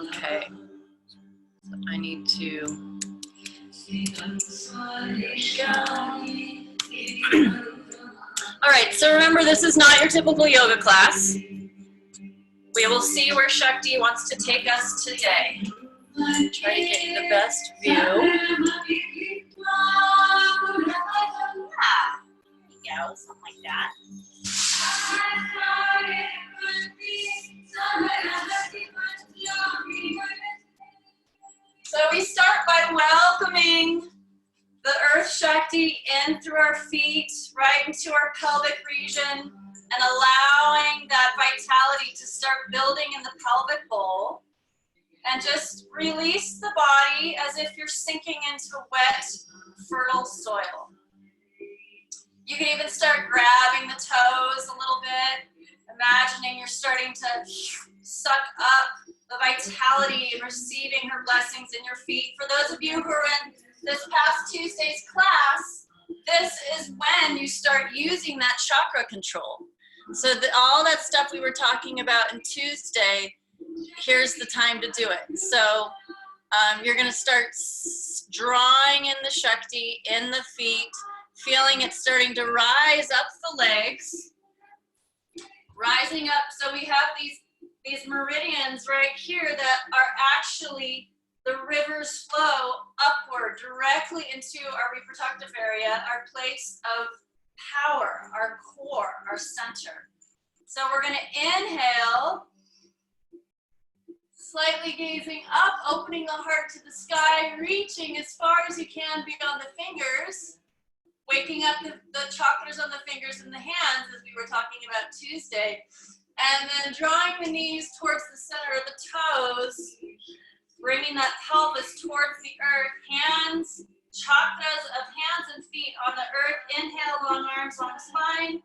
Okay. So I need to. All right, so remember, this is not your typical yoga class. We will see where Shakti wants to take us today. Try to get you the best view. Yeah, there you go, something like that. So we start by welcoming the Earth Shakti in through our feet, right into our pelvic region, and allowing that vitality to start building in the pelvic bowl. And just release the body as if you're sinking into wet, fertile soil. You can even start grabbing the toes a little bit, imagining you're starting to suck up the vitality and receiving her blessings in your feet. For those of you who are in this past Tuesday's class, this is when you start using that chakra control. So all that stuff we were talking about in Tuesday, here's the time to do it. So you're going to start drawing in the Shakti in the feet, feeling it starting to rise up the legs, rising up. So we have these meridians right here that are actually the rivers flow upward directly into our reproductive area, our place of power, our core, our center. So we're going to inhale, slightly gazing up, opening the heart to the sky, reaching as far as you can beyond the fingers, waking up the chakras on the fingers and the hands, as we were talking about Tuesday, and then drawing the knees towards the center of the toes, bringing that pelvis towards the earth, hands, chakras of hands and feet on the earth. Inhale, long arms, long spine.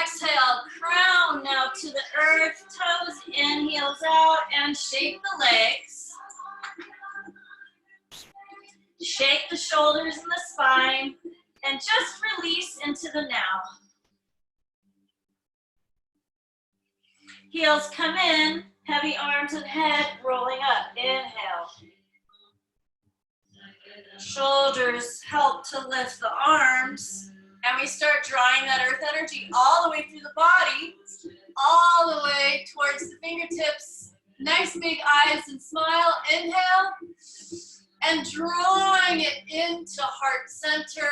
Exhale, crown now to the earth, toes in, heels out, and shake the legs. Shake the shoulders and the spine, and just release into the now. Heels come in, heavy arms and head rolling up. Inhale. Shoulders help to lift the arms. And we start drawing that earth energy all the way through the body, all the way towards the fingertips. Nice big eyes and smile. Inhale. And drawing it into heart center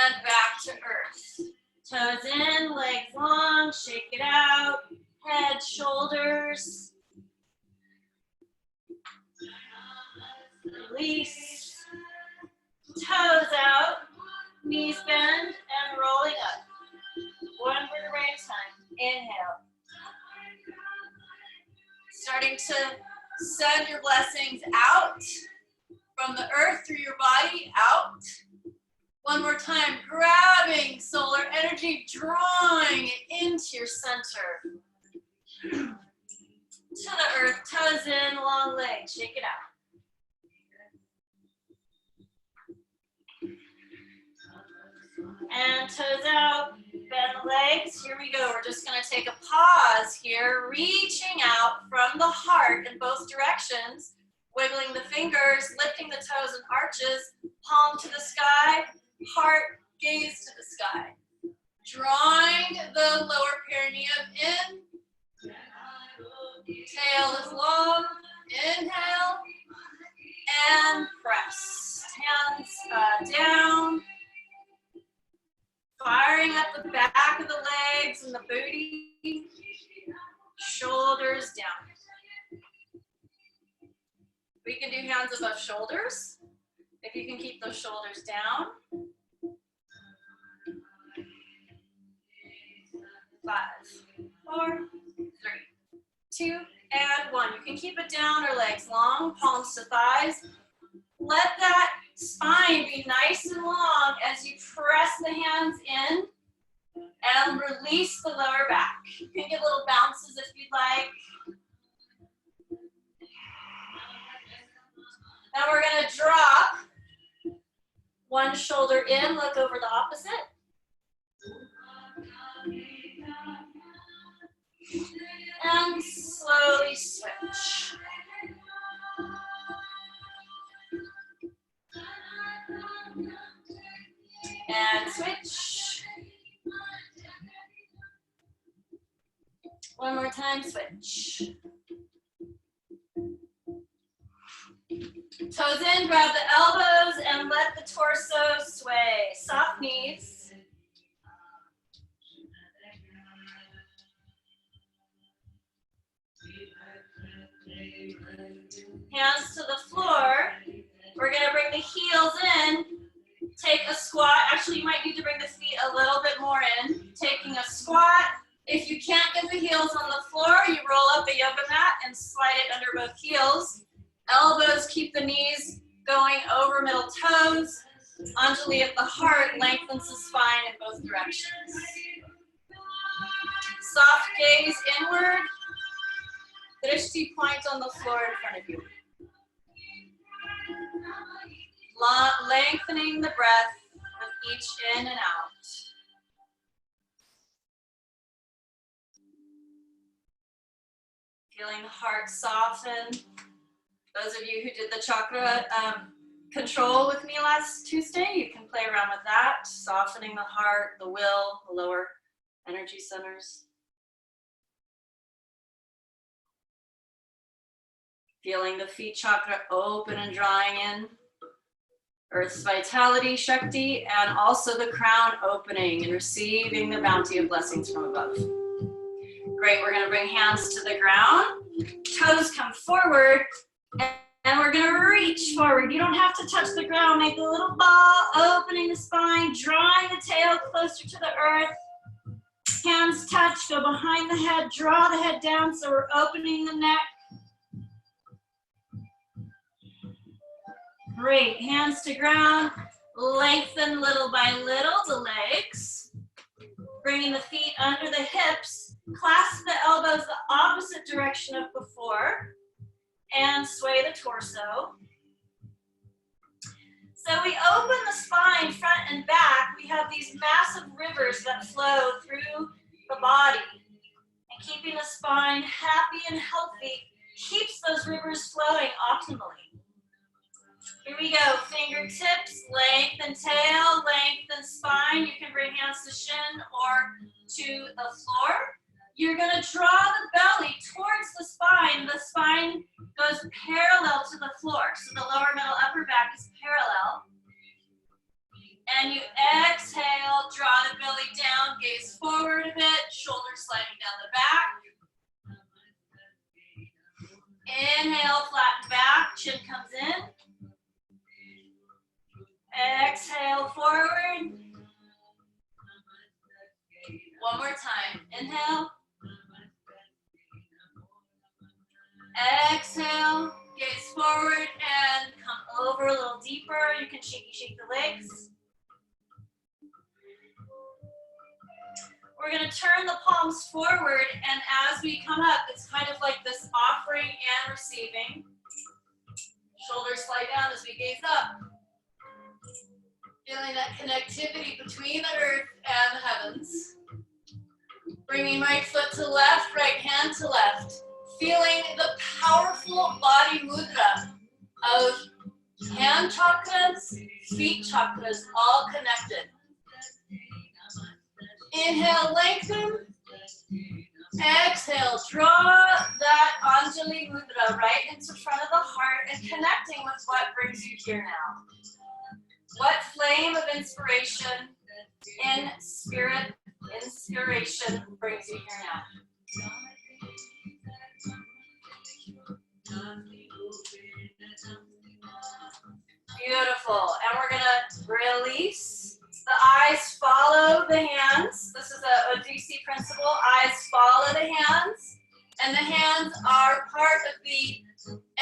and back to earth. Toes in, legs long, shake it out. Head, shoulders. Release. Toes out. Knees bend and rolling up. One vertebrae at a time. Inhale. Starting to send your blessings out from the earth through your body, out. One more time, grabbing solar energy, drawing it into your center. To the earth, toes in, long legs, shake it out. And toes out, bend the legs. Here we go. We're just going to take a pause here, reaching out from the heart in both directions, wiggling the fingers, lifting the toes and arches, palm to the sky, heart, gaze to the sky. Drawing the lower perineum in. Tail is long. Inhale. And press. Hands down. Firing up the back of the legs and the booty. Shoulders down. We can do hands above shoulders. If you can keep those shoulders down. 5, 4, 3, 2, and 1. You can keep it down or legs long, palms to thighs. Let that spine be nice and long as you press the hands in and release the lower back. You can get little bounces if you'd like. Now we're going to drop one shoulder in, look over the opposite. And slowly switch. And switch. One more time, switch. Toes in, grab the elbows and let the torso sway. Soft knees. Hands to the floor. We're gonna bring the heels in. Take a squat. Actually, you might need to bring the feet a little bit more in. Taking a squat. If you can't get the heels on the floor, you roll up a yoga mat and slide it under both heels. Elbows keep the knees going over middle toes. Anjali at the heart lengthens the spine in both directions. Soft gaze inward. Drishti point on the floor in front of you. Lengthening the breath with each in and out. Feeling the heart soften. Those of you who did the chakra control with me last Tuesday, you can play around with that, softening the heart, the will, the lower energy centers. Feeling the feet chakra open and drawing in. Earth's vitality, Shakti, and also the crown opening and receiving the bounty of blessings from above. Great, we're gonna bring hands to the ground. Toes come forward, and we're gonna reach forward. You don't have to touch the ground. Make a little ball, opening the spine, drawing the tail closer to the earth. Hands touch, go behind the head, draw the head down so we're opening the neck. Great, hands to ground, lengthen little by little the legs, bringing the feet under the hips, clasp the elbows the opposite direction of before, and sway the torso. So we open the spine front and back. We have these massive rivers that flow through the body, and keeping the spine happy and healthy keeps those rivers flowing optimally. Here we go, fingertips, lengthen tail, lengthen spine. You can bring hands to shin or to the floor. You're gonna draw the belly towards the spine. The spine goes parallel to the floor. So the lower, middle, upper back is parallel. And you exhale, draw the belly down, gaze forward a bit, shoulders sliding down the back. Inhale, flatten back, chin comes in. Exhale forward. One more time. Inhale. Exhale. Gaze forward and come over a little deeper. You can shake the legs. We're going to turn the palms forward, and as we come up, it's kind of like this offering and receiving. Shoulders slide down as we gaze up. Feeling that connectivity between the earth and the heavens. Bringing right foot to left, right hand to left. Feeling the powerful body mudra of hand chakras, feet chakras, all connected. Inhale, lengthen. Exhale, draw that Anjali mudra right into front of the heart and connecting with what brings you here now. What flame of inspiration in spirit, inspiration brings you here now? Beautiful. And we're going to release. The eyes follow the hands. This is a Odissi principle. Eyes follow the hands. And the hands are part of the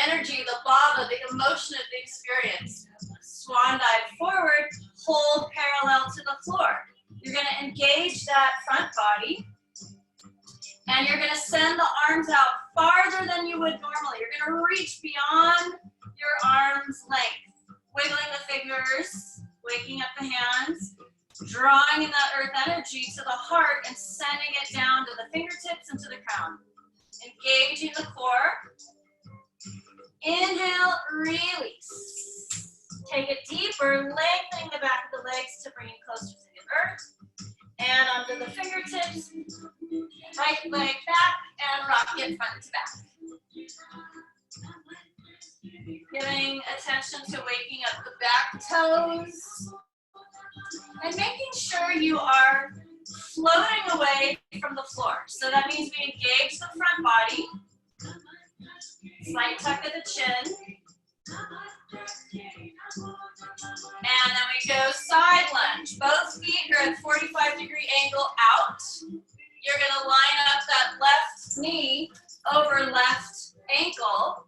energy, the bhava, the emotion of the experience. Swan dive forward, hold parallel to the floor. You're going to engage that front body, and you're going to send the arms out farther than you would normally. You're going to reach beyond your arm's length, wiggling the fingers, waking up the hands, Drawing in that earth energy to the heart and sending it down to the fingertips and to the crown. Engaging the core. Inhale, release. Take it deeper, lengthening the back of the legs to bring you closer to the earth. And onto the fingertips. Right leg back and rock it front to back. Giving attention to waking up the back toes. And making sure you are floating away from the floor. So that means we engage the front body. Slight tuck of the chin. And then we go side lunge. Both feet are at 45-degree angle out. You're going to line up that left knee over left ankle.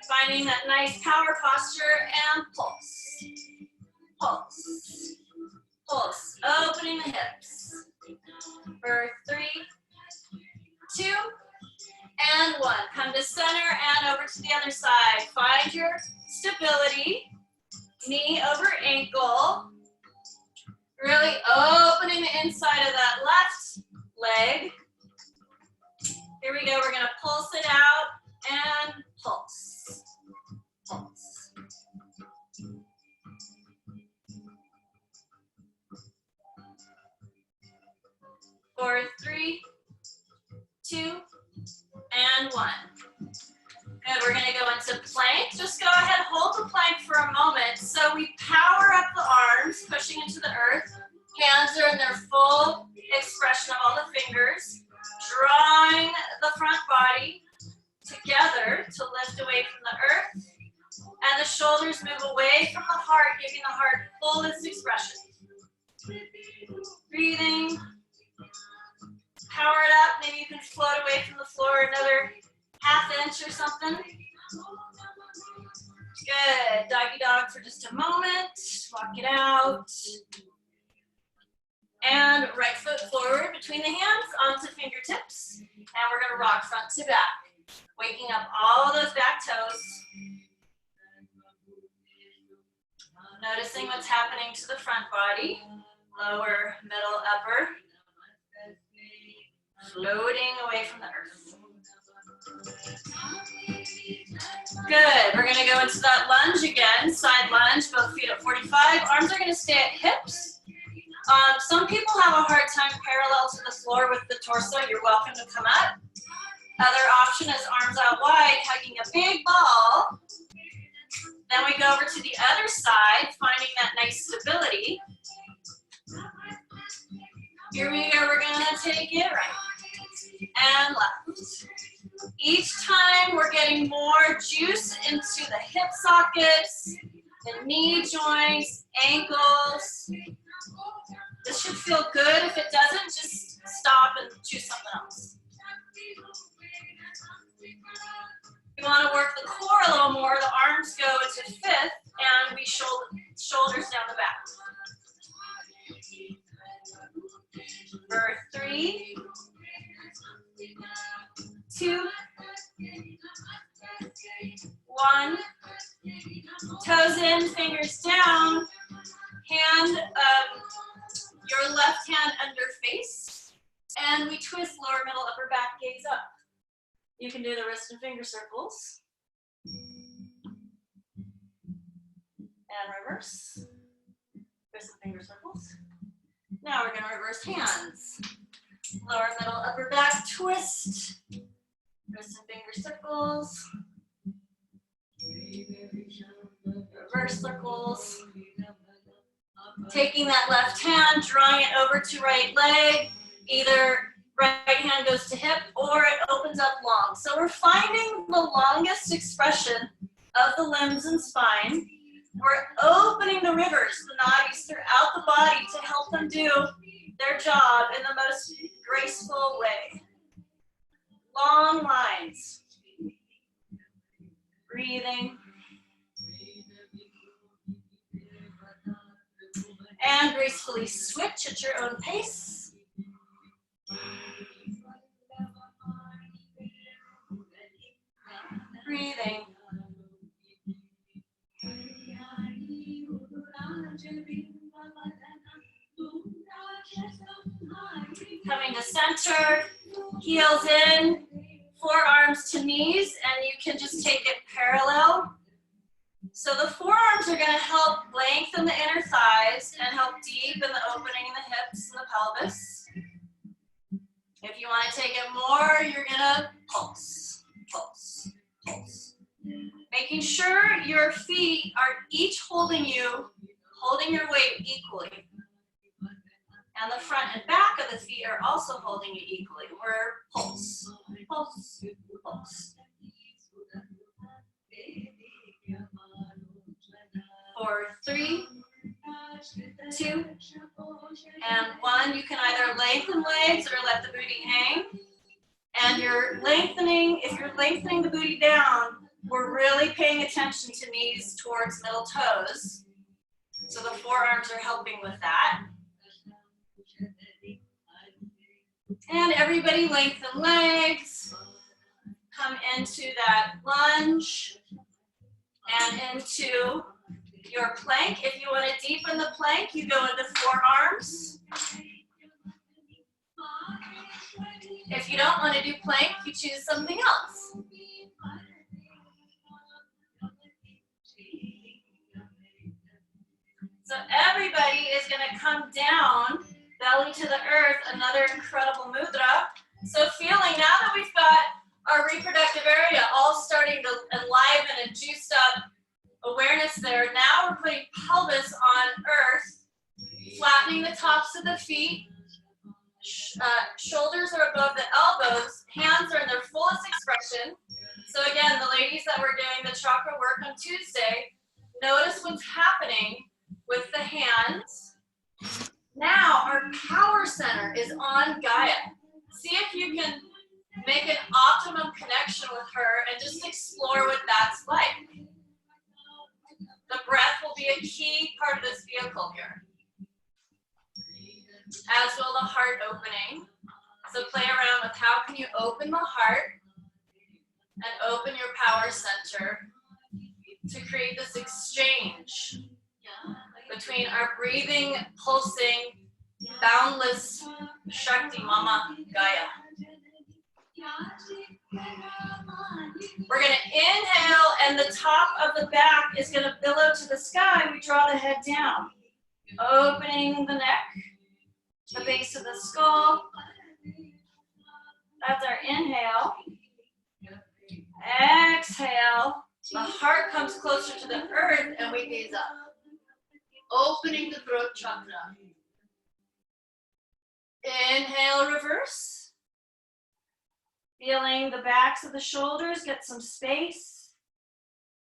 Finding that nice power posture and pulse. Pulse. Pulse. Opening the hips. For 3, 2, and 1. Come to center and over to the other side. Find your stability. Knee over ankle. Really opening the inside of that left leg. Here we go. We're going to pulse it out and pulse. Pulse. For 3, 2, and 1. Good, we're gonna go into plank. Just go ahead, hold the plank for a moment. So we power up the arms, pushing into the earth. Hands are in their full expression of all the fingers. Drawing the front body together to lift away from the earth. And the shoulders move away from the heart, giving the heart fullest expression. Breathing. Power it up. Maybe you can float away from the floor another ½ inch or something. Good. Doggy dog for just a moment. Walk it out. And right foot forward between the hands onto fingertips. And we're going to rock front to back. Waking up all those back toes. Noticing what's happening to the front body. Lower, middle, upper. Floating away from the earth. Good. We're going to go into that lunge again. Side lunge, both feet at 45. Arms are going to stay at hips. Some people have a hard time parallel to the floor with the torso. You're welcome to come up. Other option is arms out wide, hugging a big ball. Then we go over to the other side, finding that nice stability. Here we go. We're going to take it right and left. Each time we're getting more juice into the hip sockets, the knee joints, ankles. This should feel good. If it doesn't, just stop and choose something else. We want to work the core a little more. The arms go into fifth, and we shoulders down the back. For 3, 2, 1. Toes in, fingers down. Hand, your left hand under face. And we twist lower, middle, upper back, gaze up. You can do the wrist and finger circles. And reverse. Wrist and finger circles. Now we're going to reverse hands. Lower, middle, upper back, twist. Wrist and finger circles. Reverse circles. Taking that left hand, drawing it over to right leg. Either right hand goes to hip or it opens up long. So we're finding the longest expression of the limbs and spine. We're opening the rivers, the nadis, throughout the body to help them do their job in the most graceful way. Long lines. Breathing. And gracefully switch at your own pace. Breathing. to center, heels in, forearms to knees, and you can just take it parallel. So the forearms are going to help lengthen the inner thighs and help deepen the opening in the hips and the pelvis. If you want to take it more, you're going to pulse, pulse, pulse. Making sure your feet are each holding your weight equally. And the front and back of the feet are also holding you equally. We're pulse, pulse, pulse. 4, 3, 2, and 1. You can either lengthen legs or let the booty hang. And you're lengthening, if you're lengthening the booty down, we're really paying attention to knees towards middle toes. So the forearms are helping with that. And everybody lengthen legs. Come into that lunge and into your plank. If you want to deepen the plank, you go into forearms. If you don't want to do plank, you choose something else. So everybody is going to come down, belly to the earth, another incredible mudra. So feeling now that we've got our reproductive area all starting to enliven and juiced up awareness there, now we're putting pelvis on earth, flattening the tops of the feet, shoulders are above the elbows, hands are in their fullest expression. So again, the ladies that were doing the chakra work on Tuesday, notice what's happening with the hands. Now our power center is on Gaia. See if you can make an optimum connection with her and just explore what that's like. The breath will be a key part of this vehicle here, as will the heart opening. So play around with how can you open the heart and open your power center to create this exchange between our breathing, pulsing, boundless Shakti Mama Gaia. We're going to inhale, and the top of the back is going to billow to the sky. We draw the head down, opening the neck, the base of the skull. That's our inhale. Exhale. The heart comes closer to the earth, and we gaze up, opening the throat chakra. Inhale, reverse. Feeling the backs of the shoulders get some space.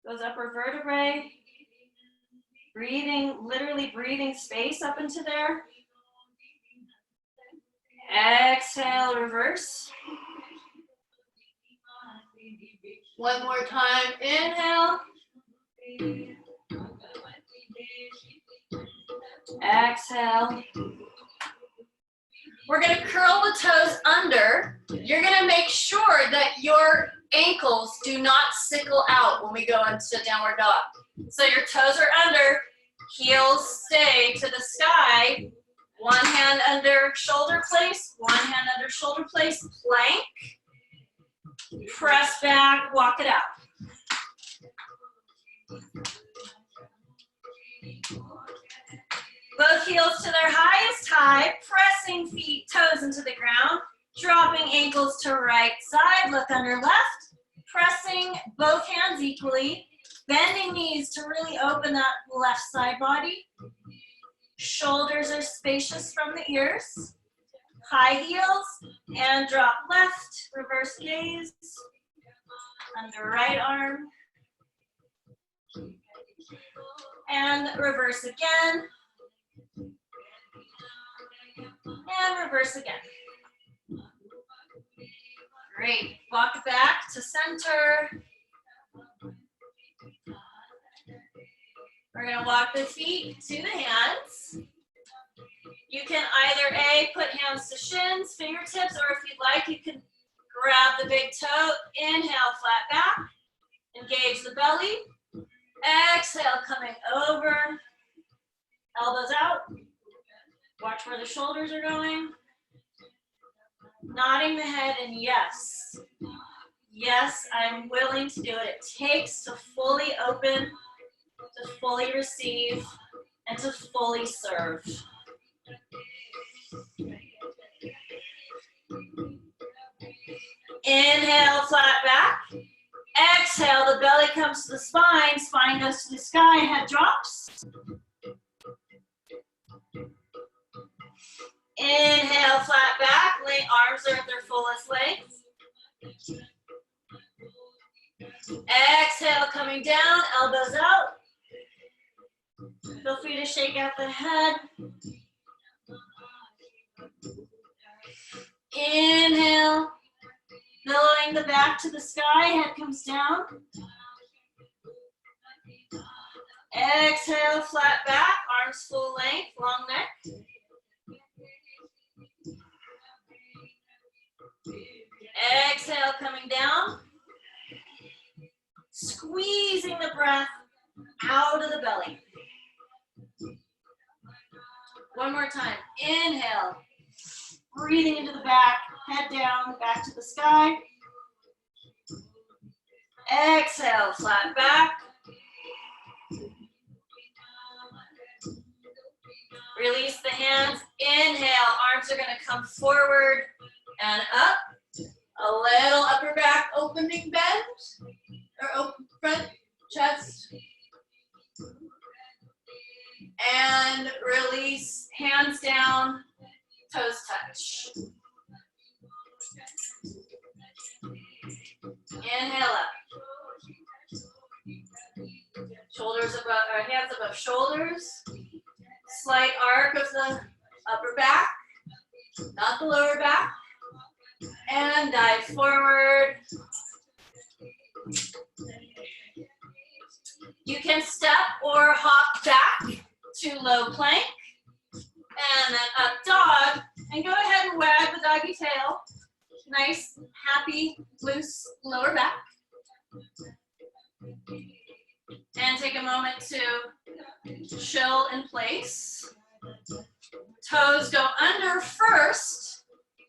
Those upper vertebrae. Breathing, literally breathing space up into there. Exhale, reverse. One more time, inhale. Exhale. We're going to curl the toes under. You're going to make sure that your ankles do not sickle out when we go into downward dog. So your toes are under, heels stay to the sky. One hand under shoulder place, one hand under shoulder place, plank. Press back, walk it out. Both heels to their highest high, pressing feet, toes into the ground, dropping ankles to right side, look under left, pressing both hands equally, bending knees to really open that left side body. Shoulders are spacious from the ears. High heels, and drop left, reverse gaze, under right arm, and reverse again. And reverse again. Great. Walk back to center. We're going to walk the feet to the hands. You can either A, put hands to shins, fingertips, or if you'd like, you can grab the big toe. Inhale, flat back. Engage the belly. Exhale, coming over. Elbows out. Watch where the shoulders are going. Nodding the head and yes. Yes, I'm willing to do what it takes to fully open, to fully receive, and to fully serve. Inhale, flat back. Exhale, the belly comes to the spine, spine goes to the sky, head drops. Inhale, flat back, arms are at their fullest length. Exhale, coming down, elbows out. Feel free to shake out the head. Inhale, billowing the back to the sky, head comes down. Exhale, flat back, arms full length, long neck. Exhale, coming down. Squeezing the breath out of the belly. One more time. Inhale. Breathing into the back, head down, back to the sky. Exhale, flat back. Release the hands. Inhale, arms are going to come forward and up. A little upper back opening bend, or open front, chest. And release, hands down, toes touch. Inhale up. Shoulders above, or hands above shoulders. Slight arc of the upper back, not the lower back. And dive forward. You can step or hop back to low plank. And then up dog. And go ahead and wag the doggy tail. Nice, happy, loose lower back. And take a moment to chill in place. Toes go under first.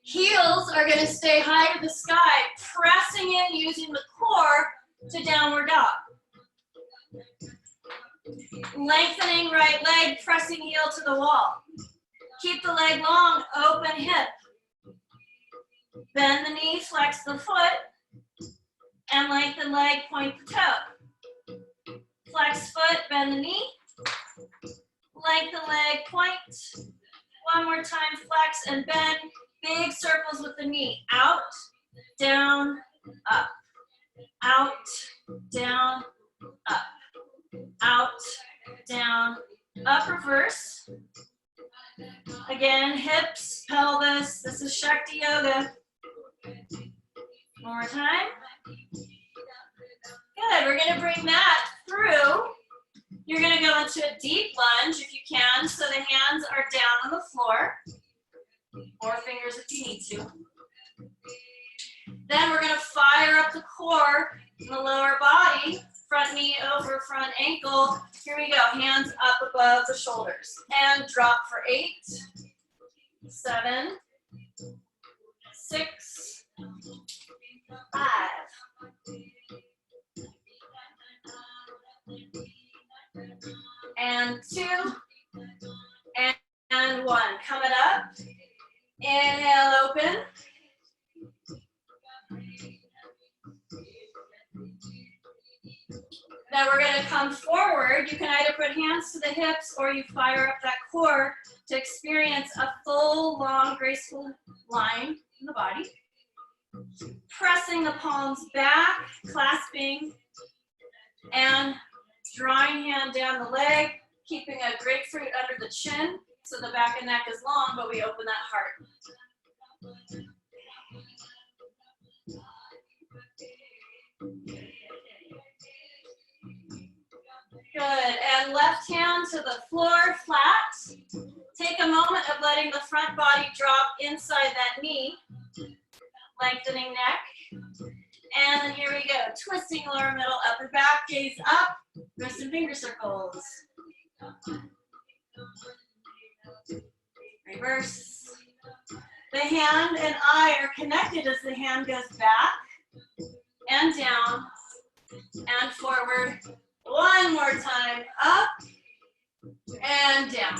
Heels are going to stay high to the sky, pressing in using the core to downward dog. Lengthening right leg, pressing heel to the wall. Keep the leg long, open hip. Bend the knee, flex the foot, and lengthen leg, point the toe. Flex foot, bend the knee. Lengthen leg, point. One more time, flex and bend. Big circles with the knee. Out, down, up. Out, down, up. Out, down, up, reverse. Again, hips, pelvis. This is Shakti Yoga. One more time. Good, we're gonna bring that through. You're gonna go into a deep lunge if you can, so the hands are down on the floor. Or fingers if you need to. Then we're gonna fire up the core in the lower body. Front knee over front ankle. Here we go, hands up above the shoulders. And drop for 8, 7, 6, 5. And 2, and 1. Coming up. Inhale, open. Then we're going to come forward. You can either put hands to the hips or you fire up that core to experience a full, long, graceful line in the body. Pressing the palms back, clasping, and drawing hand down the leg, keeping a grapefruit under the chin so the back and neck is long, but we open that heart. Good, and left hand to the floor, flat. Take a moment of letting the front body drop inside that knee, lengthening neck. And then here we go, twisting lower middle, upper back, gaze up, wrist and finger circles. Reverse. The hand and eye are connected as the hand goes back and down and forward. One more time, up and down.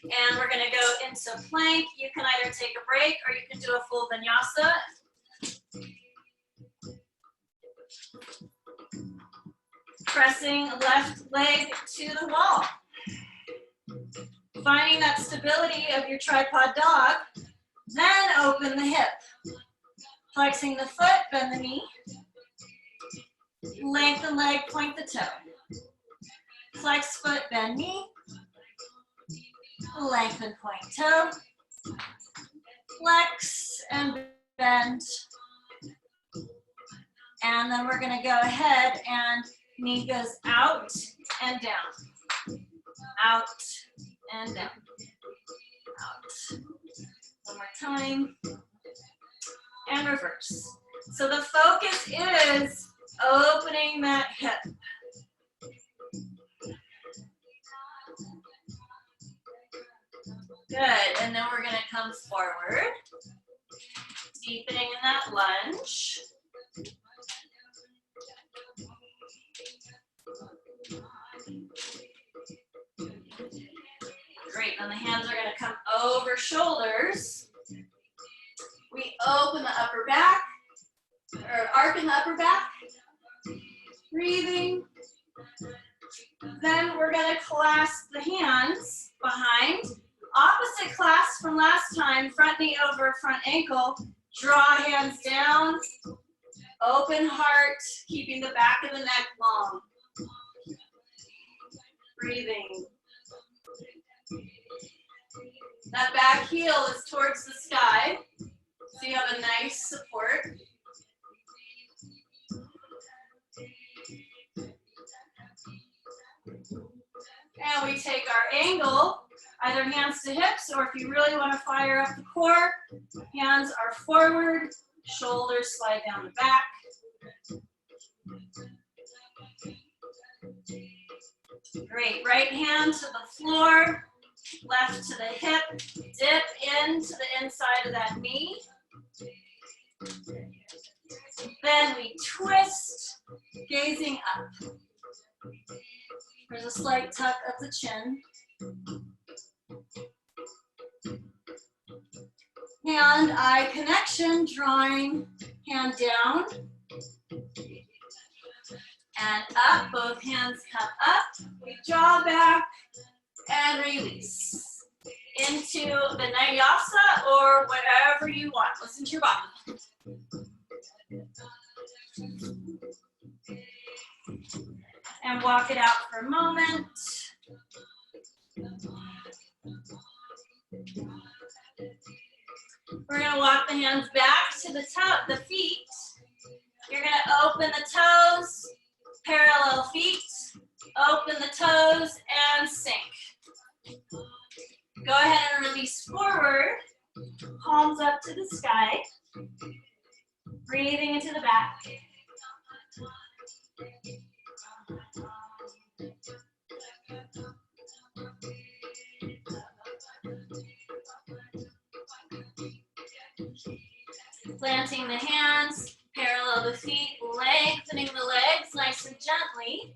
And we're gonna go into plank. You can either take a break or you can do a full vinyasa. Pressing left leg to the wall. Finding that stability of your tripod dog. Then open the hip. Flexing the foot, bend the knee. Lengthen leg, point the toe. Flex foot, bend knee. Lengthen point toe. Flex and bend. And then we're gonna go ahead and knee goes out and down. Out and down. Out. One more time. And reverse. So the focus is opening that hip. Good, and then we're gonna come forward, deepening in that lunge. Great, then the hands are gonna come over shoulders. We open the upper back, or arc in the upper back. Breathing. Then we're gonna clasp the hands behind. Opposite clasp from last time, front knee over front ankle. Draw hands down. Open heart, keeping the back of the neck long. Breathing. That back heel is towards the sky, so you have a nice support. And we take our angle, either hands to hips, or if you really want to fire up the core, hands are forward, shoulders slide down the back. Great, right hand to the floor, left to the hip, dip into the inside of that knee. Then we twist, gazing up. There's a slight tuck of the chin. Hand-eye connection, drawing hand down and up. Both hands come up. We draw back and release into the vinyasa or whatever you want. Listen to your body. And walk it out for a moment. We're going to walk the hands back to the feet. You're going to open the toes, parallel feet, open the toes, and sink. Go ahead and release forward, palms up to the sky. Breathing into the back. Planting the hands, parallel the feet, lengthening the legs nice and gently,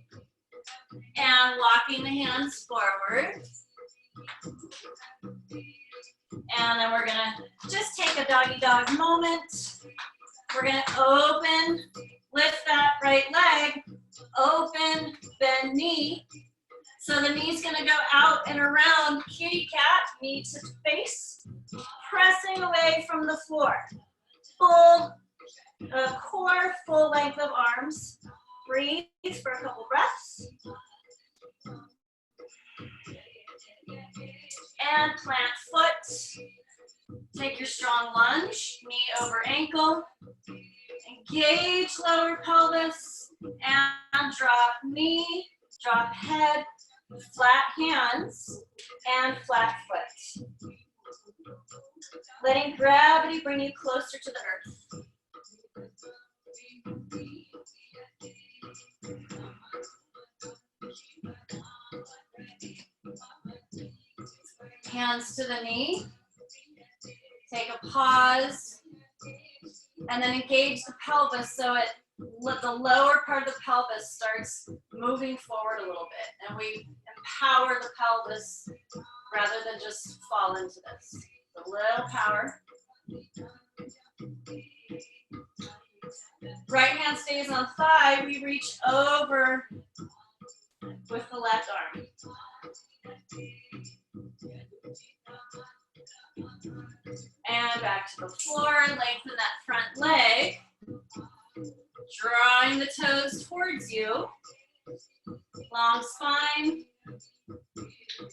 and walking the hands forward. And then we're gonna just take a doggy dog moment. We're gonna open, lift that right leg, open, bend knee. So the knee's gonna go out and around, kitty cat, knee to face, pressing away from the floor. Full core, full length of arms. Breathe for a couple breaths. And plant foot. Take your strong lunge, knee over ankle. Engage lower pelvis and drop knee, drop head, flat hands, and flat foot. Letting gravity bring you closer to the earth. Hands to the knee. Take a pause, and then engage the pelvis so the lower part of the pelvis starts moving forward a little bit, and we empower the pelvis rather than just fall into this. A little power. Right hand stays on thigh. We reach over with the left arm. And back to the floor. Lengthen that front leg. Drawing the toes towards you. Long spine.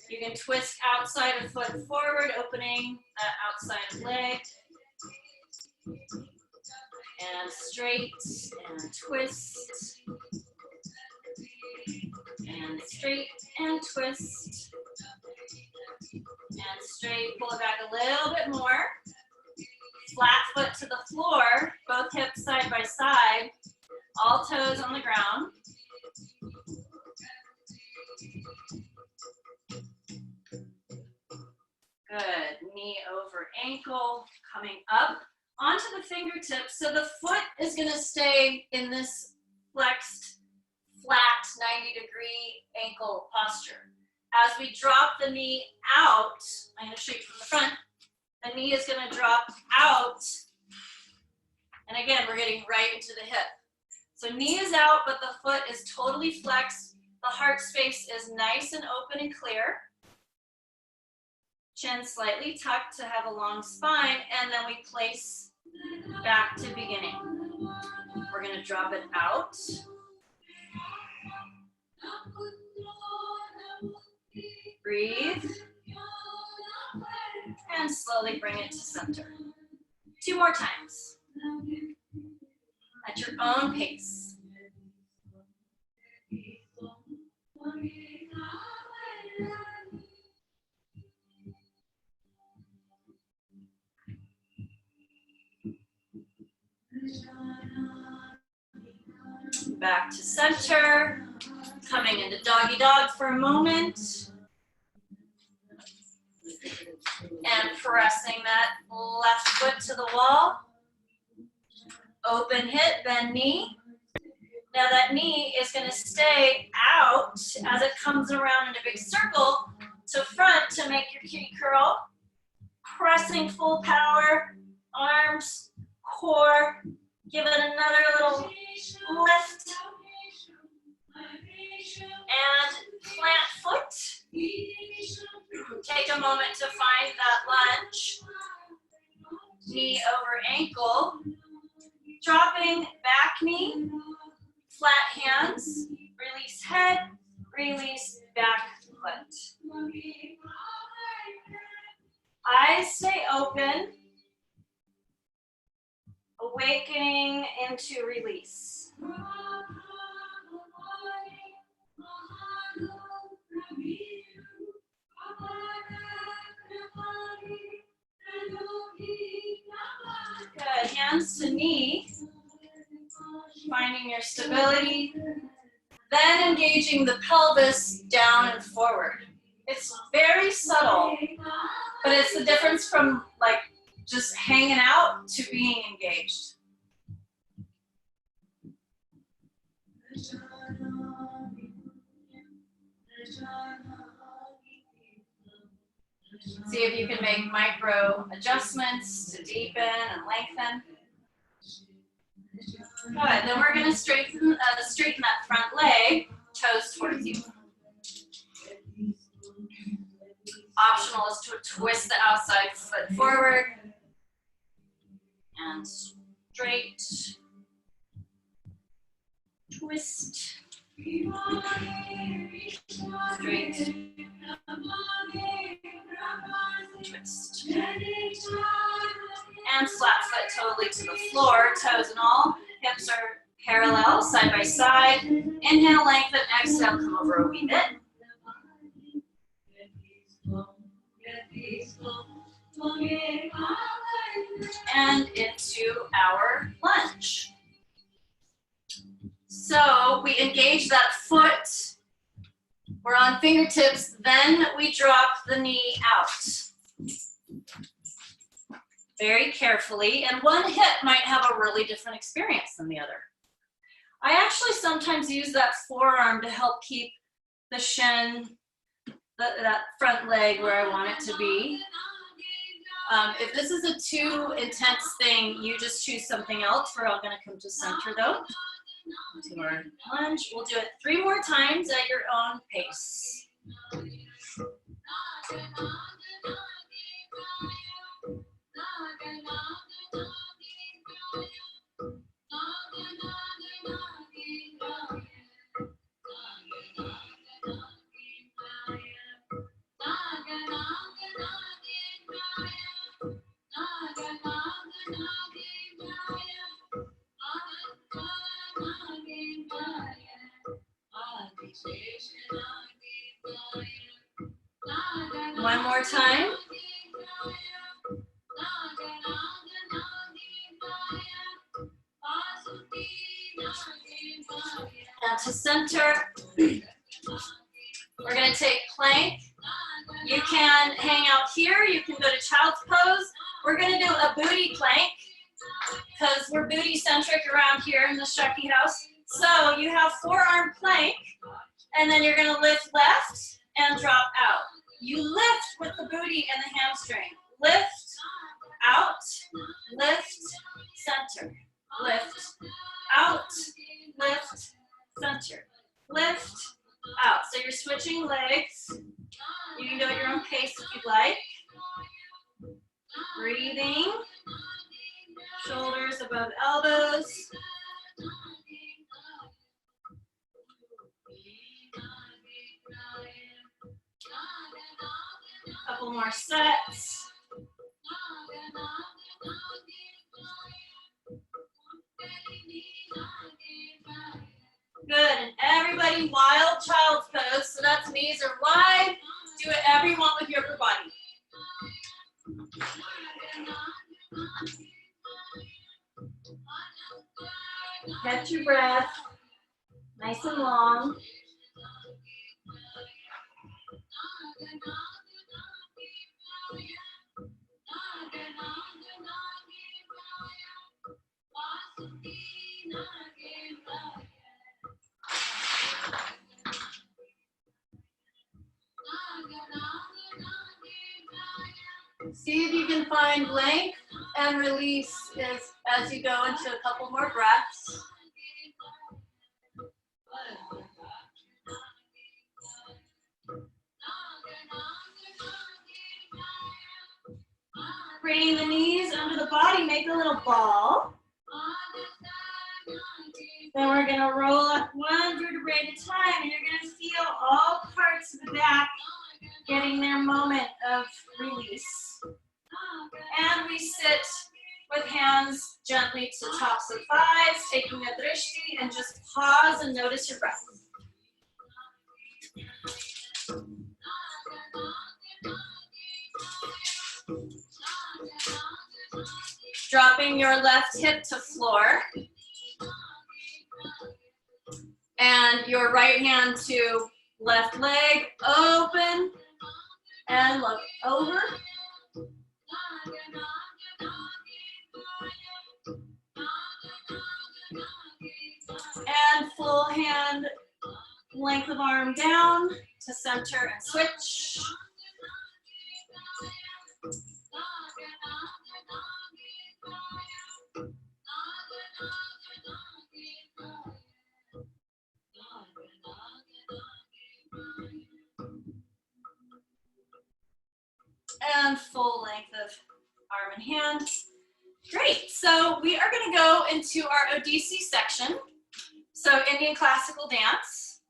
You can twist outside of foot forward, opening that outside leg. And straight, and twist. And straight, and twist. And straight, pull it back a little bit more. Flat foot to the floor, both hips side by side, all toes on the ground. Good, knee over ankle, coming up onto the fingertips. So the foot is gonna stay in this flexed, flat 90-degree ankle posture. As we drop the knee out, I'm gonna show you from the front, the knee is gonna drop out. And again, we're getting right into the hip. So knee is out, but the foot is totally flexed. The heart space is nice and open and clear. Chin slightly tucked to have a long spine, and then we place back to beginning. We're gonna drop it out. Breathe. And slowly bring it to center. 2 more times. At your own pace. Back to center. Coming into doggy dog for a moment. And pressing that left foot to the wall. Open hip, bend knee. Now that knee is going to stay out as it comes around in a big circle to front to make your kitty curl. Pressing full power, arms, core. Give it another little lift. And plant foot. Take a moment to find that lunge. Knee over ankle. Dropping back knee. Flat hands. Release head. Release back foot. Eyes stay open. Awakening into release. Good, hands to knee, finding your stability, then engaging the pelvis down and forward. It's very subtle, but it's the difference from like just hanging out to being engaged. See if you can make micro adjustments to deepen and lengthen. Good, then we're going to straighten that front leg, toes towards you. Optional is to twist the outside foot forward and straight, twist, straight, twist. And flat foot totally to the floor, toes and all. Hips are parallel, side by side. Inhale, lengthen, exhale, come over a wee bit. And into our lunge. So we engage that foot. We're on fingertips, then we drop the knee out. very carefully, and one hip might have a really different experience than the other. I actually sometimes use that forearm to help keep the shin, that front leg where I want it to be. If this is a too intense thing, you just choose something else. We're all gonna come to center though. To our lunge. We'll do it 3 more times at your own pace. One more time. Now to center, we're going to take plank. You can hang out here. You can go to child's pose. We're going to do a booty plank because we're booty centric around here in the Shakti house. So you have forearm plank, and then you're going to lift left and drop out. You lift with the booty and the hamstring. Lift, out, lift, center. Lift, out, lift, center. Lift, out. So you're switching legs. You can go at your own pace if you'd like. Breathing. Shoulders above elbows. Couple more sets. Good, and everybody wild child's pose, so that's knees are wide. Do whatever you want with your upper body. Catch your breath, nice and long. See if you can find length and release as you go into a couple more breaths. Bringing the knees under the body, make a little ball. Then we're going to roll up one vertebrae at a time, and you're going to feel all parts of the back getting their moment of release. And we sit with hands gently to tops of thighs, taking a drishti, and just pause and notice your breath. Dropping your left hip to floor. And your right hand to left leg, open, and look over. And full hand, length of arm down to center and switch. And full length of arm and hand. Great, so we are going to go into our Odissi section, so Indian classical dance.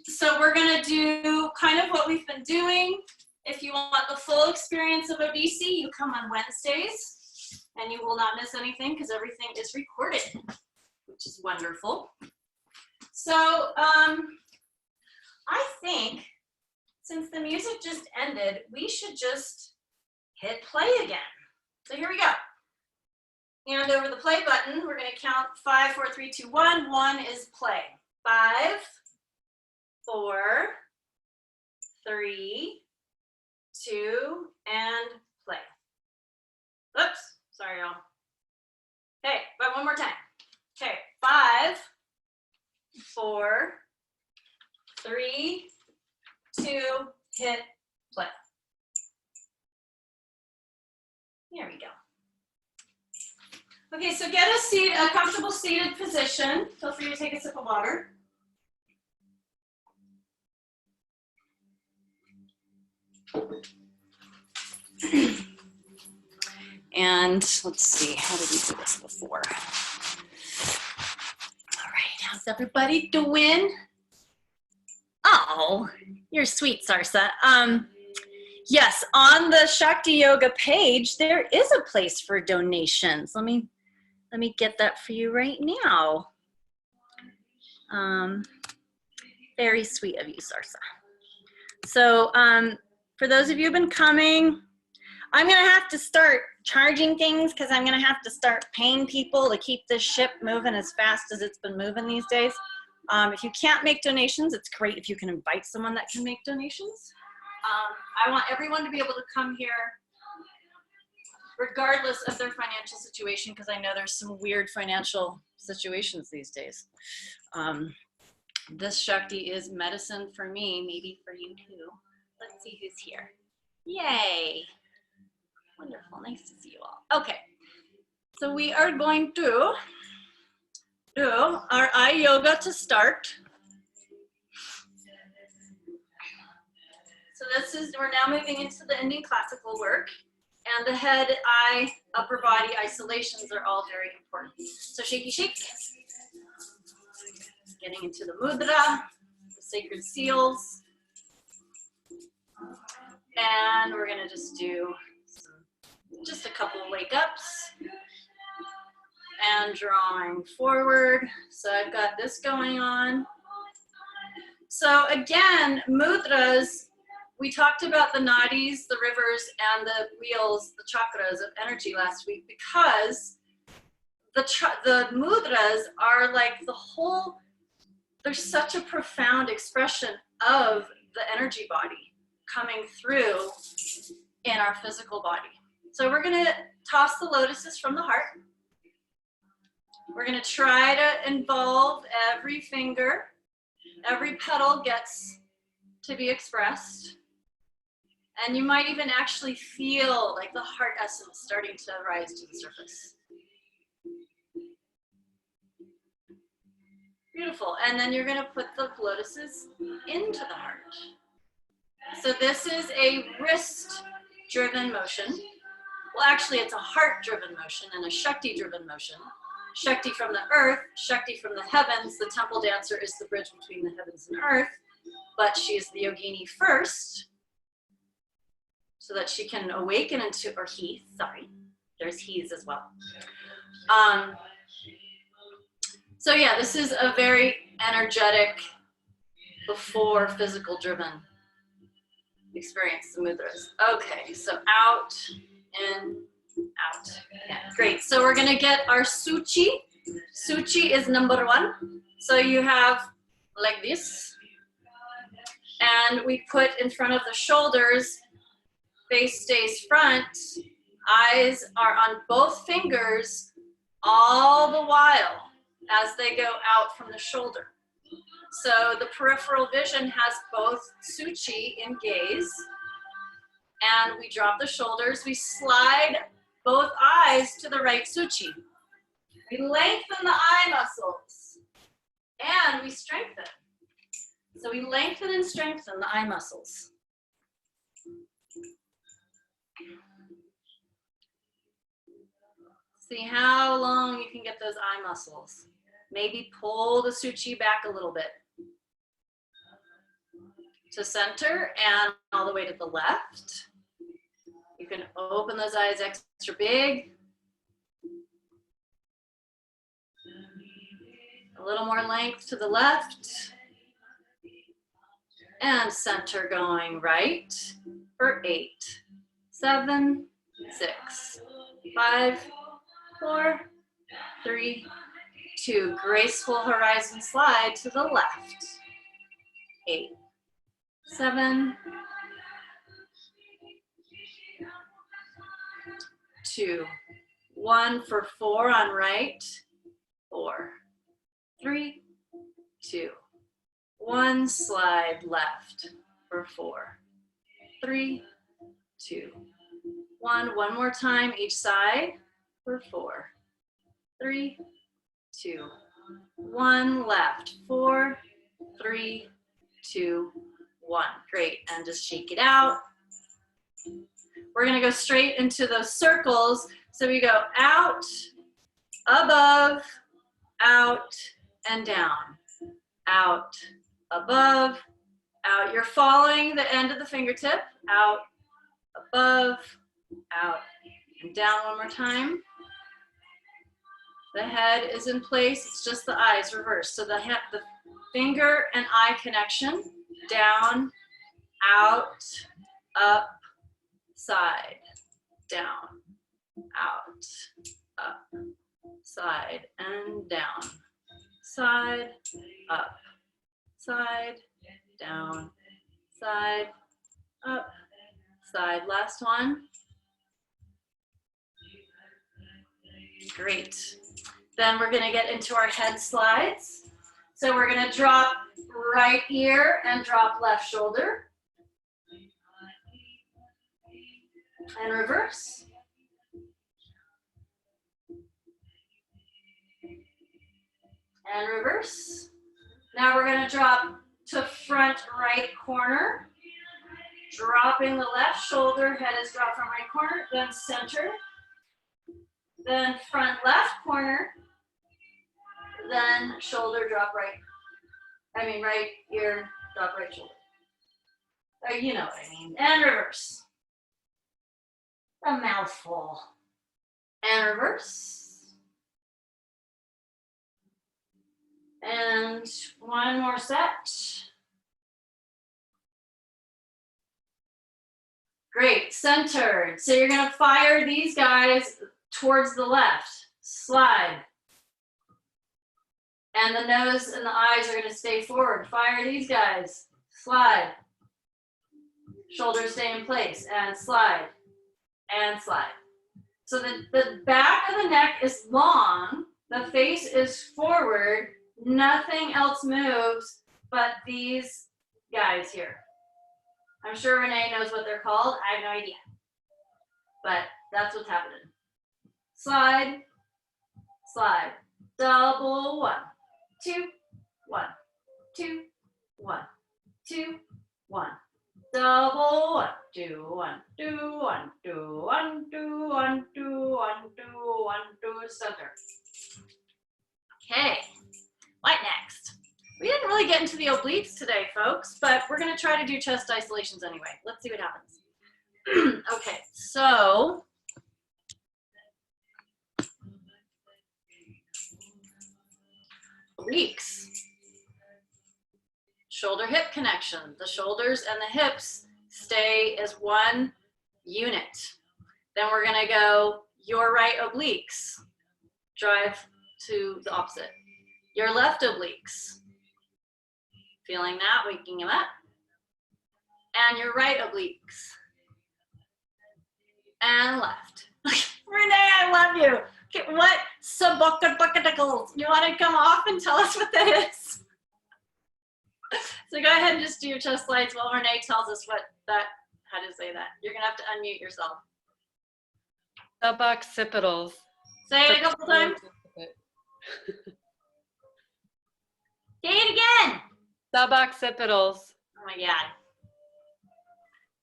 So we're going to do kind of what we've been doing. If you want the full experience of Odissi, you come on Wednesdays, and you will not miss anything because everything is recorded, which is wonderful. So I think since the music just ended, we should just hit play again. So here we go. Hand over the play button. We're going to count 5, 4, 3, 2, 1. 1 is play. 5, 4, 3, 2, and play. Oops, sorry y'all. Okay, but one more time. Okay, 5, 4, 3, 2, hit play. There we go. Okay, so get a comfortable seated position. Feel free to take a sip of water. And let's see, how did we do this before? All right, how's everybody doing? Oh, you're sweet, Sarsa. Yes, on the Shakti Yoga page, there is a place for donations. Let me get that for you right now. Very sweet of you, Sarsa. So for those of you who've been coming, I'm gonna have to start charging things because I'm gonna have to start paying people to keep this ship moving as fast as it's been moving these days. If you can't make donations, it's great if you can invite someone that can make donations. I want everyone to be able to come here regardless of their financial situation, because I know there's some weird financial situations these days. This Shakti is medicine for me, maybe for you too. Let's see who's here. Yay. Wonderful, nice to see you all. Okay, so we are going to do our eye yoga to start. So we're now moving into the Indian classical work, and the head, eye, upper body isolations are all very important. So shaky shake, getting into the mudra, the sacred seals, and we're gonna just do just a couple of wake ups and drawing forward. So I've got this going on. So again, mudras, we talked about the nadis, the rivers, and the wheels, the chakras of energy last week, because the mudras are like the whole, there's such a profound expression of the energy body coming through in our physical body. So we're gonna toss the lotuses from the heart. We're gonna try to involve every finger, every petal gets to be expressed. And you might even actually feel like the heart essence starting to rise to the surface. Beautiful, and then you're gonna put the lotuses into the heart. So this is a wrist-driven motion. Well, actually it's a heart-driven motion and a Shakti-driven motion. Shakti from the earth, Shakti from the heavens. The temple dancer is the bridge between the heavens and earth, but she is the yogini first, so that she can awaken into, or he, sorry, there's he's as well. So yeah, this is a very energetic, before physical driven experience, the mudras. Okay, so out, in, out. Yeah, great. So we're gonna get our suchi. Suchi is number 1. So you have like this, and we put in front of the shoulders, face stays front, eyes are on both fingers all the while as they go out from the shoulder. So the peripheral vision has both suchi in gaze, and we drop the shoulders, we slide both eyes to the right suchi. We lengthen the eye muscles, and we strengthen. So we lengthen and strengthen the eye muscles. See how long you can get those eye muscles. Maybe pull the suchi back a little bit to center and all the way to the left. You can open those eyes extra big. A little more length to the left. And center going right for 8, 7, 6, 5, 4, 3, 2. Graceful horizon slide to the left. 8, 7, 2, 1 for 4 on right, 4, 3, 2, 1, slide left for 4, 3, 2, 1. One more time each side for 4, 3, 2, 1. Left, 4, 3, 2, 1. Great, and just shake it out. We're gonna go straight into those circles. So we go out, above, out, and down. Out, above, out. You're following the end of the fingertip. Out, above, out, and down one more time. The head is in place, it's just the eyes reversed. So the finger and eye connection, down, out, up, side, down, out, up, side, and down, side, up, side, down, side, up, side. Last one. Great. Then we're gonna get into our head slides. So we're gonna drop right ear and drop left shoulder. And reverse. And reverse. Now we're gonna drop to front right corner. Dropping the left shoulder, head is dropped from right corner, then center. Then front left corner, then shoulder drop right. Right ear, drop right shoulder. You know what I mean. And reverse. A mouthful. And reverse. And one more set. Great, centered. So you're gonna fire these guys towards the left, slide. And the nose and the eyes are gonna stay forward. Fire these guys, slide. Shoulders stay in place, and slide, and slide. So the back of the neck is long, the face is forward, nothing else moves but these guys here. I'm sure Renee knows what they're called, I have no idea. But that's what's happening. Slide, slide, double 1, 2, 1, 2, 1, 2, 1, double 1, 2, 1, 2, 1, 2, 1, 2, 1, 2, 1, 2, 1, 2, center. Okay, what next? We didn't really get into the obliques today, folks, but we're gonna try to do chest isolations anyway. Let's see what happens. Okay, so obliques. Shoulder hip connection. The shoulders and the hips stay as one unit. Then we're gonna go your right obliques. Drive to the opposite. Your left obliques. Feeling that, waking them up. And your right obliques. And left. Renee, I love you. Okay, what subuckle-buckle-buckles? You want to come off and tell us what that is? So go ahead and just do your chest slides while Renee tells us how to say that. You're gonna have to unmute yourself. Suboccipitals. Say it a couple times. Say it again. Suboccipitals. Oh my God.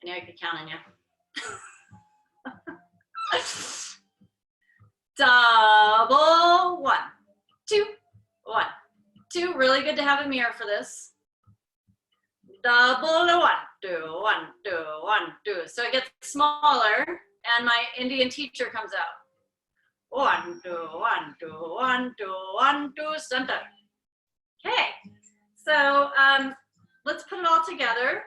I knew I could count on you. Double 1, 2, 1, 2. Really good to have a mirror for this. Double 1, 2, 1, 2, 1, 2. So it gets smaller, and my Indian teacher comes out. 1, 2, 1, 2, 1, 2, 1, 2, center. Okay. So let's put it all together.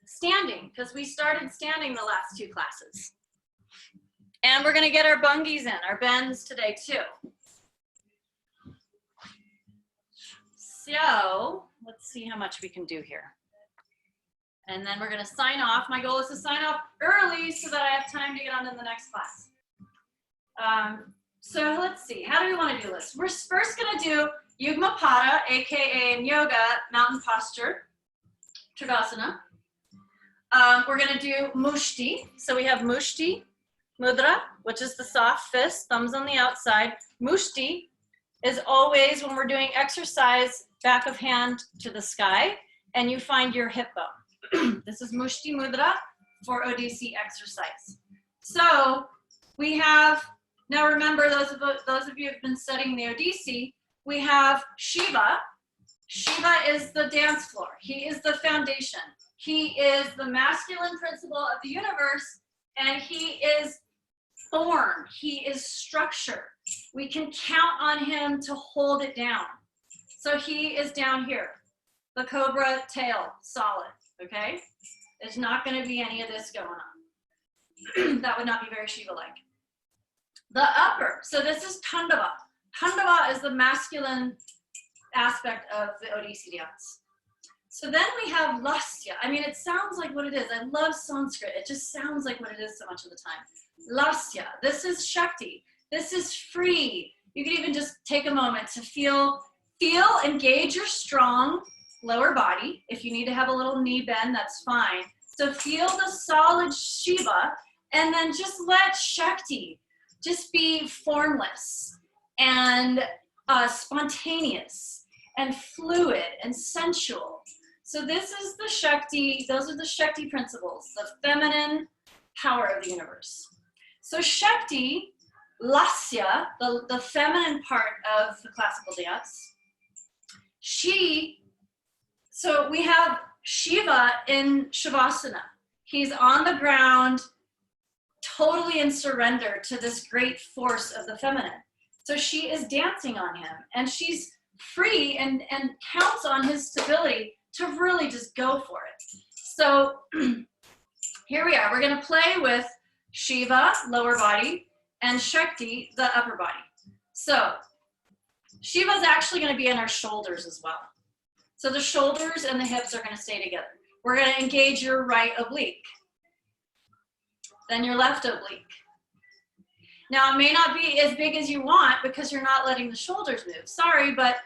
Standing, because we started standing the last 2 classes. And we're gonna get our bungies in, our bends today too. So let's see how much we can do here. And then we're gonna sign off. My goal is to sign off early so that I have time to get on to the next class. So let's see, how do we want to do this? We're first going to do Yugma Pada, aka in yoga, mountain posture, Trigasana. We're going to do Mushti. So we have Mushti Mudra, which is the soft fist, thumbs on the outside. Mushti is always when we're doing exercise, back of hand to the sky, and you find your hip bone. This is Mushti Mudra for Odissi exercise. So we have, now remember, those of you who have been studying the Odissi, we have Shiva. Shiva is the dance floor. He is the foundation. He is the masculine principle of the universe, and he is form. He is structure. We can count on him to hold it down. So he is down here. The cobra tail, solid, okay? There's not going to be any of this going on. That would not be very Shiva-like. The upper, so this is Tandava. Tandava is the masculine aspect of the Odissi dance. So then we have Lasya. I mean, it sounds like what it is. I love Sanskrit. It just sounds like what it is so much of the time. Lasya, this is Shakti. This is free. You can even just take a moment to feel, engage your strong lower body. If you need to have a little knee bend, that's fine. So feel the solid Shiva, and then just let Shakti just be formless and spontaneous and fluid and sensual. So this is the Shakti, those are the Shakti principles, the feminine power of the universe. So Shakti, Lasya, the feminine part of the classical dance, so we have Shiva in Shavasana. He's on the ground, totally in surrender to this great force of the feminine. So she is dancing on him, and she's free and counts on his stability to really just go for it. So here we are. We're going to play with Shiva, lower body, and Shakti, the upper body. So Shiva's actually going to be in our shoulders as well. So the shoulders and the hips are going to stay together. We're going to engage your right oblique, then your left oblique. Now, it may not be as big as you want because you're not letting the shoulders move. Sorry, but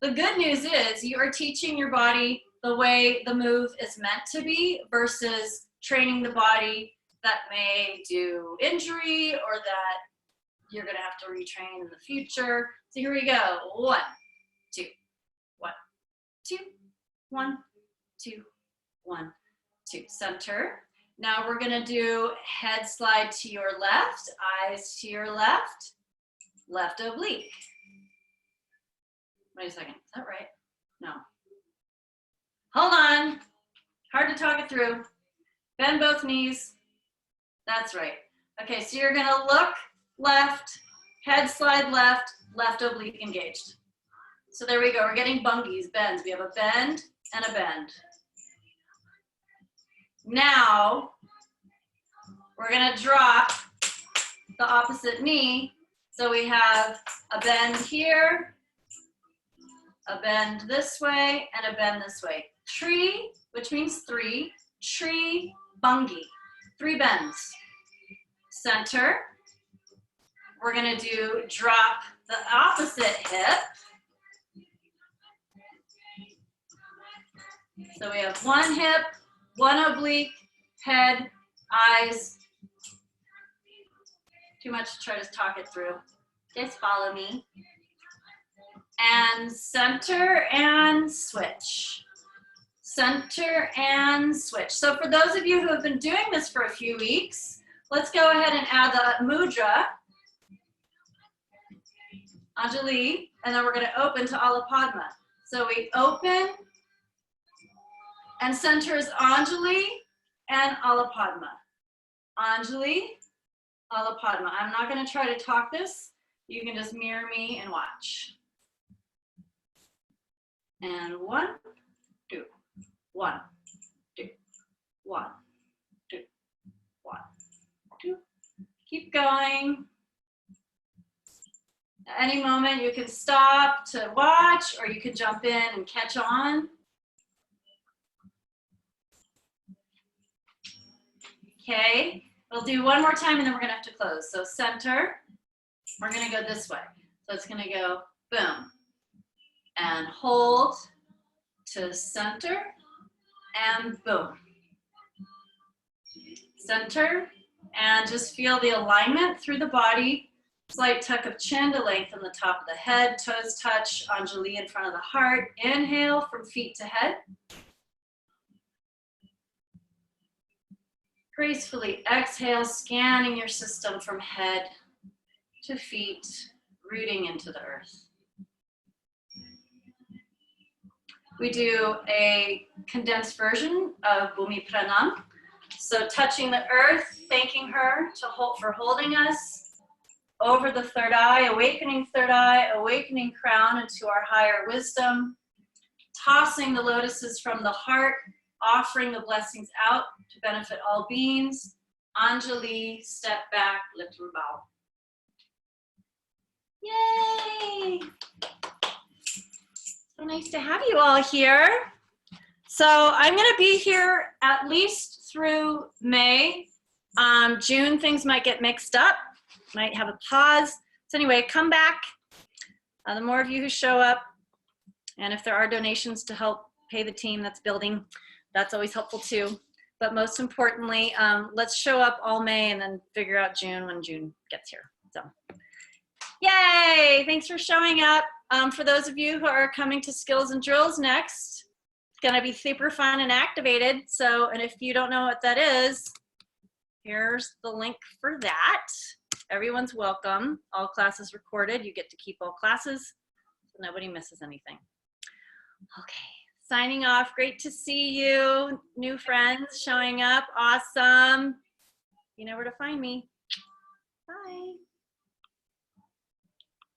the good news is you are teaching your body the way the move is meant to be versus training the body that may do injury or that you're going to have to retrain in the future. So here we go. 1, 2, 1, 2, 1, 2, 1, 2. Center. Now we're going to do head slide to your left, eyes to your left, left oblique. Wait a second. Is that right? No. Hold on. Hard to talk it through. Bend both knees. That's right. Okay, so you're going to look left, head slide left, left oblique engaged. So there we go. We're getting bungees, bends. We have a bend and a bend. Now, we're going to drop the opposite knee. So we have a bend here, a bend this way, and a bend this way. Tree, which means 3, tree, bungi. 3 bends. Center. We're going to do drop the opposite hip. So we have 1 hip, 1 oblique, head, eyes. Too much to try to talk it through. Just follow me. And center and switch. Center and switch. So for those of you who have been doing this for a few weeks, let's go ahead and add the mudra, Anjali, and then we're going to open to Alapadma. So we open, and center is Anjali and Alapadma. Anjali, Alapadma. I'm not going to try to talk this. You can just mirror me and watch. And 1, 2, 1, 2, 1, 2, 1, 2. Keep going. At any moment you can stop to watch, or you can jump in and catch on. Okay, we'll do one more time and then we're gonna have to close. So center, We're gonna go this way. So it's gonna go boom, and hold to center, and boom. Center, and just feel the alignment through the body. Slight tuck of chin to lengthen the top of the head, toes touch, Anjali in front of the heart. Inhale from feet to head. Gracefully exhale, scanning your system from head to feet, rooting into the earth. We do a condensed version of Bhumi Pranam. So touching the earth, thanking her for holding us. Over the third eye, awakening crown into our higher wisdom. Tossing the lotuses from the heart, offering the blessings out to benefit all beings. Anjali, step back, little bow. Yay! So nice to have you all here. So I'm gonna be here at least through May. June, things might get mixed up, might have a pause. So anyway, come back. The more of you who show up, and if there are donations to help pay the team that's building, that's always helpful too. But most importantly, let's show up all May and then figure out June when June gets here. So, yay! Thanks for showing up. For those of you who are coming to Skills and Drills next, it's gonna be super fun and activated. So, and if you don't know what that is, here's the link for that. Everyone's welcome. All classes recorded. You get to keep all classes, so nobody misses anything. Okay, signing off. Great to see you. New friends showing up. Awesome. You know where to find me. Bye.